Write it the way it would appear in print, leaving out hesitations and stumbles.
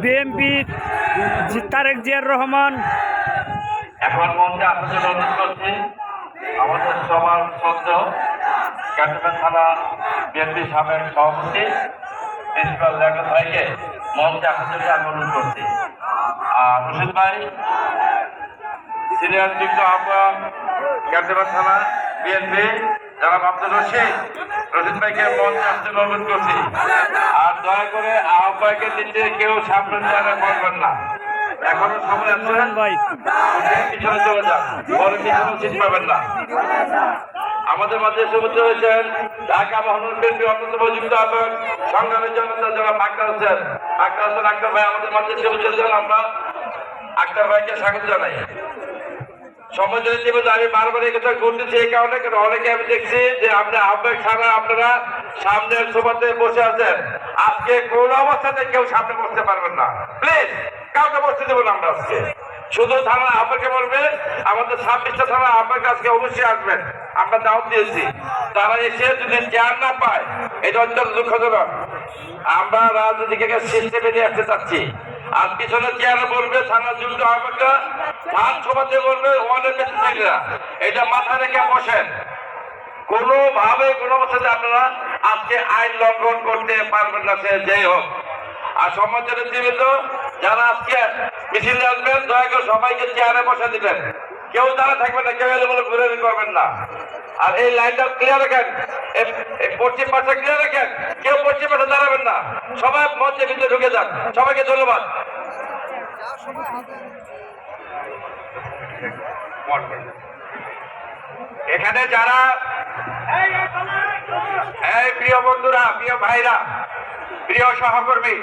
BNP Tarique জিয়ার রহমান এখন মঞ্চে আসতে অনুরোধ করছি আমাদের সবার শ্রদ্ধ ক্যান্টনমেন্ট থানা বিএনপি সাবেক সভাপতি প্রিন্সিপাল লেখক ভাইকে মঞ্চে আসতে আমি অনুরোধ করছি। আর রশিদ ভাই সিনিয়র যুক্ত আহ্বায়ক ক্যান্টনমেন্ট থানা বিএনপি যারা আব্দুল রশিদ ভাইকে মঞ্চে আসতে অনুরোধ করছি। আর দয়া করে আহ্বায়কের নিচে কেউ সামনে জায়গায় বলবেন না, এখনো সময় আছে, ভাই পিছনে চলে যান, পরে পিছনে সিট পাবেন না। আমাদের মাঝে উপস্থিত হয়েছেন ঢাকা মহানগর বিএনপির অন্যতম যুক্ত আহ্বায়ক সংগ্রামী জনতা যারা আক্তার হোসেন আক্তার ভাই আমাদের মাঝে উপস্থিত হয়েছেন। আমরা আক্তার ভাইকে স্বাগত জানাই। সময় জন্য আমি বারবার এই কথা ঘুরতেছি এই কারণে, অনেকে আমি দেখছি যে আপনি আহ্বায়ক ছাড়া আপনারা সামনের সোফাতে বসে আছেন। আজকে কোন অবস্থাতে কেউ সামনে বসতে পারবেন না, প্লিজ কাউকে বসতে দেবো না আমরা আজকে। শুধু থানা আহ্বায়কে বলবে, আমাদের 26টা থানা আহ্বায়ক আজকে অবশ্যই আসবেন, আমরা দাওয়াত দিয়েছি। তারা এসে যদি চেয়ার না পায় এটা অত্যন্ত দুঃখজনক। আমরা রাজনীতিকে সিস্টেমে নিয়ে আসতে চাচ্ছি। আর পিছনে চেয়ারে বলবে থানা যুক্ত আহ্বায়করা, ধান সভাতে বলবে ওয়ার্ডের প্রেসিডেন্টরা। এটা মাথায় রেখে বসেন। কোনোভাবে কোনো অবস্থাতে আপনারা আজকে আইন লঙ্ঘন করতে পারবেন না, সে যেই হোক। আর সমাজের জীবিত যারা আজকে মিছিলে আসবেন দয়া করে সবাইকে চেয়ারে বসে দিবেন, কেউ দাঁড়া থাকবেন না, কেউ এলে বলে ঘুরে করবেন না। আর এই লাইনটা ক্লিয়ার রাখেন, পশ্চিম পাশে ক্লিয়ার রাখেন, কেউ পশ্চিম পাশে দাঁড়াবেন না, সবাই মঞ্চের ভিতরে ঢুকে যান। সবাইকে ধন্যবাদ। এখানে যারা এই প্রিয় বন্ধুরা, প্রিয় ভাইরা, প্রিয় সহকর্মী,